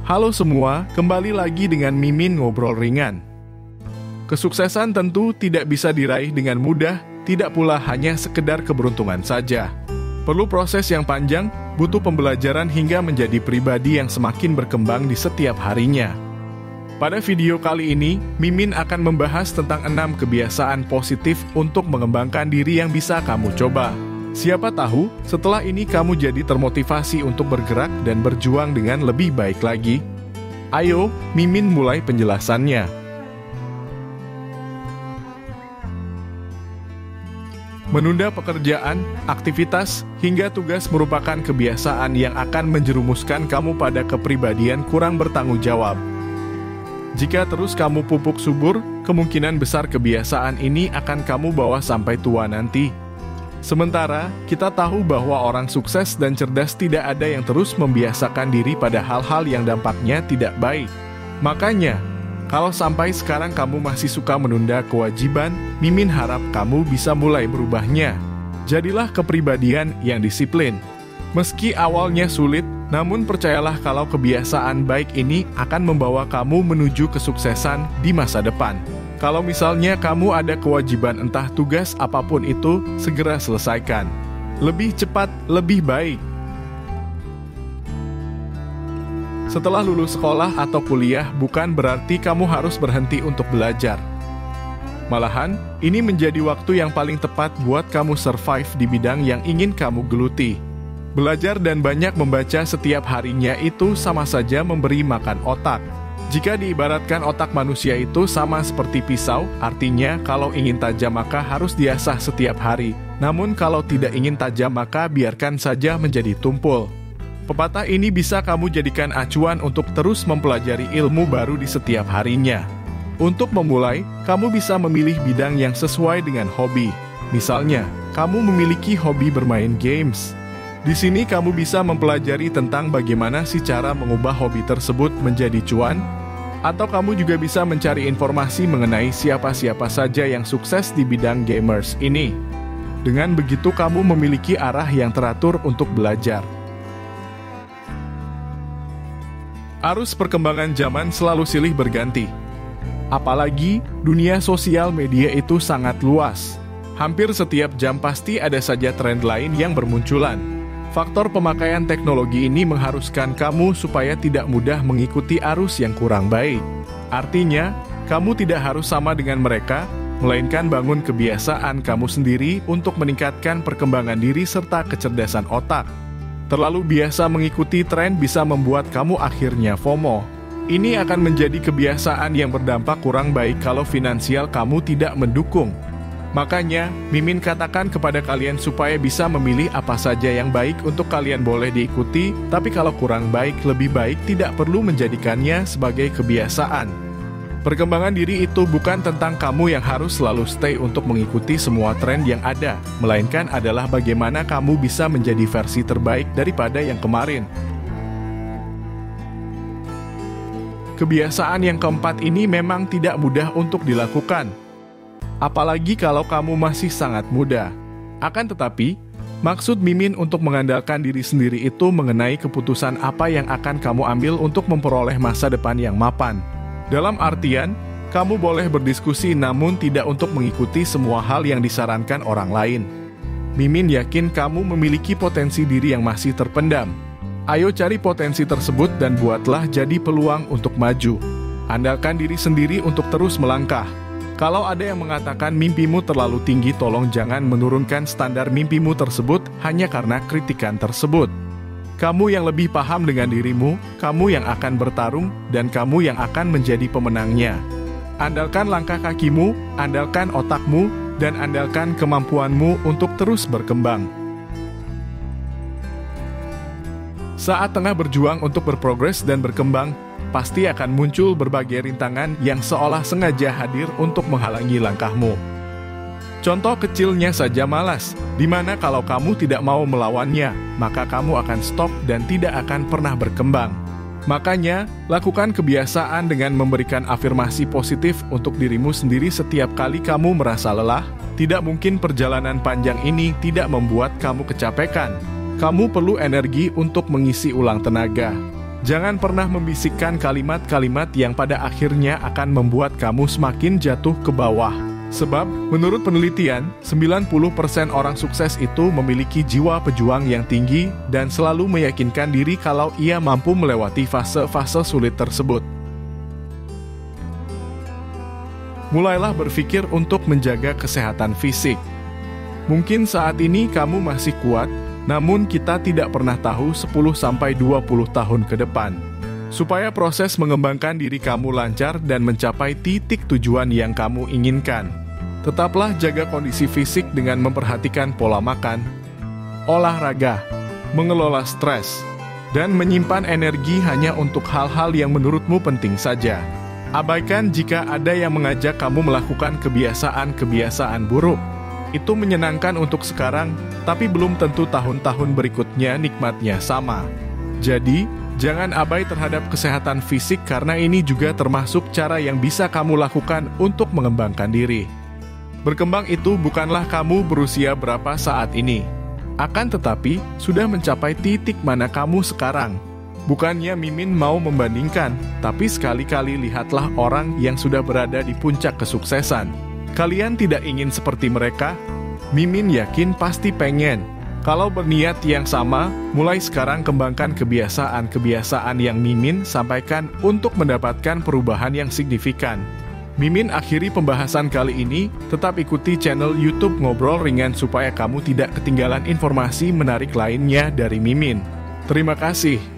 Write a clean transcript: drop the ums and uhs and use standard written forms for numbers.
Halo semua, kembali lagi dengan Mimin Ngobrol Ringan. Kesuksesan tentu tidak bisa diraih dengan mudah, tidak pula hanya sekedar keberuntungan saja. Perlu proses yang panjang, butuh pembelajaran hingga menjadi pribadi yang semakin berkembang di setiap harinya. Pada video kali ini, Mimin akan membahas tentang 6 kebiasaan positif untuk mengembangkan diri yang bisa kamu coba. Siapa tahu, setelah ini kamu jadi termotivasi untuk bergerak dan berjuang dengan lebih baik lagi. Ayo, Mimin mulai penjelasannya. Menunda pekerjaan, aktivitas, hingga tugas merupakan kebiasaan yang akan menjerumuskan kamu pada kepribadian kurang bertanggung jawab. Jika terus kamu pupuk subur, kemungkinan besar kebiasaan ini akan kamu bawa sampai tua nanti. Sementara, kita tahu bahwa orang sukses dan cerdas tidak ada yang terus membiasakan diri pada hal-hal yang dampaknya tidak baik. Makanya, kalau sampai sekarang kamu masih suka menunda kewajiban, Mimin harap kamu bisa mulai berubahnya. Jadilah kepribadian yang disiplin. Meski awalnya sulit, namun percayalah kalau kebiasaan baik ini akan membawa kamu menuju kesuksesan di masa depan. Kalau misalnya kamu ada kewajiban entah tugas apapun itu, segera selesaikan. Lebih cepat, lebih baik. Setelah lulus sekolah atau kuliah, bukan berarti kamu harus berhenti untuk belajar. Malahan, ini menjadi waktu yang paling tepat buat kamu survive di bidang yang ingin kamu geluti. Belajar dan banyak membaca setiap harinya itu sama saja memberi makan otak. Jika diibaratkan otak manusia itu sama seperti pisau, artinya kalau ingin tajam maka harus diasah setiap hari. Namun kalau tidak ingin tajam maka biarkan saja menjadi tumpul. Pepatah ini bisa kamu jadikan acuan untuk terus mempelajari ilmu baru di setiap harinya. Untuk memulai, kamu bisa memilih bidang yang sesuai dengan hobi. Misalnya, kamu memiliki hobi bermain games. Di sini kamu bisa mempelajari tentang bagaimana sih cara mengubah hobi tersebut menjadi cuan, atau kamu juga bisa mencari informasi mengenai siapa-siapa saja yang sukses di bidang gamers ini. Dengan begitu kamu memiliki arah yang teratur untuk belajar. Arus perkembangan zaman selalu silih berganti. Apalagi dunia sosial media itu sangat luas. Hampir setiap jam pasti ada saja tren lain yang bermunculan. Faktor pemakaian teknologi ini mengharuskan kamu supaya tidak mudah mengikuti arus yang kurang baik. Artinya, kamu tidak harus sama dengan mereka, melainkan bangun kebiasaan kamu sendiri untuk meningkatkan perkembangan diri serta kecerdasan otak. Terlalu biasa mengikuti tren bisa membuat kamu akhirnya FOMO. Ini akan menjadi kebiasaan yang berdampak kurang baik kalau finansial kamu tidak mendukung. Makanya, Mimin katakan kepada kalian supaya bisa memilih apa saja yang baik untuk kalian boleh diikuti, tapi kalau kurang baik, lebih baik tidak perlu menjadikannya sebagai kebiasaan. Perkembangan diri itu bukan tentang kamu yang harus selalu stay untuk mengikuti semua tren yang ada, melainkan adalah bagaimana kamu bisa menjadi versi terbaik daripada yang kemarin. Kebiasaan yang keempat ini memang tidak mudah untuk dilakukan. Apalagi kalau kamu masih sangat muda. Akan tetapi, maksud Mimin untuk mengandalkan diri sendiri itu mengenai keputusan apa yang akan kamu ambil untuk memperoleh masa depan yang mapan. Dalam artian, kamu boleh berdiskusi namun tidak untuk mengikuti semua hal yang disarankan orang lain. Mimin yakin kamu memiliki potensi diri yang masih terpendam. Ayo cari potensi tersebut dan buatlah jadi peluang untuk maju. Andalkan diri sendiri untuk terus melangkah. Kalau ada yang mengatakan mimpimu terlalu tinggi, tolong jangan menurunkan standar mimpimu tersebut hanya karena kritikan tersebut. Kamu yang lebih paham dengan dirimu, kamu yang akan bertarung, dan kamu yang akan menjadi pemenangnya. Andalkan langkah kakimu, andalkan otakmu, dan andalkan kemampuanmu untuk terus berkembang. Saat tengah berjuang untuk berprogres dan berkembang, pasti akan muncul berbagai rintangan yang seolah sengaja hadir untuk menghalangi langkahmu. Contoh kecilnya saja malas, di mana kalau kamu tidak mau melawannya, maka kamu akan stop dan tidak akan pernah berkembang. Makanya, lakukan kebiasaan dengan memberikan afirmasi positif untuk dirimu sendiri setiap kali kamu merasa lelah. Tidak mungkin perjalanan panjang ini tidak membuat kamu kecapekan. Kamu perlu energi untuk mengisi ulang tenaga. Jangan pernah membisikkan kalimat-kalimat yang pada akhirnya akan membuat kamu semakin jatuh ke bawah. Sebab, menurut penelitian, 90% orang sukses itu memiliki jiwa pejuang yang tinggi dan selalu meyakinkan diri kalau ia mampu melewati fase-fase sulit tersebut. Mulailah berpikir untuk menjaga kesehatan fisik. Mungkin saat ini kamu masih kuat, namun kita tidak pernah tahu 10-20 tahun ke depan. Supaya proses mengembangkan diri kamu lancar dan mencapai titik tujuan yang kamu inginkan, tetaplah jaga kondisi fisik dengan memperhatikan pola makan, olahraga, mengelola stres, dan menyimpan energi hanya untuk hal-hal yang menurutmu penting saja. Abaikan jika ada yang mengajak kamu melakukan kebiasaan-kebiasaan buruk. Itu menyenangkan untuk sekarang, tapi belum tentu tahun-tahun berikutnya nikmatnya sama. Jadi, jangan abai terhadap kesehatan fisik karena ini juga termasuk cara yang bisa kamu lakukan untuk mengembangkan diri. Berkembang itu bukanlah kamu berusia berapa saat ini. Akan tetapi, sudah mencapai titik mana kamu sekarang. Bukannya Mimin mau membandingkan, tapi sekali-kali lihatlah orang yang sudah berada di puncak kesuksesan. Kalian tidak ingin seperti mereka? Mimin yakin pasti pengen. Kalau berniat yang sama, mulai sekarang kembangkan kebiasaan-kebiasaan yang Mimin sampaikan untuk mendapatkan perubahan yang signifikan. Mimin akhiri pembahasan kali ini, tetap ikuti channel YouTube Ngobrol Ringan supaya kamu tidak ketinggalan informasi menarik lainnya dari Mimin. Terima kasih.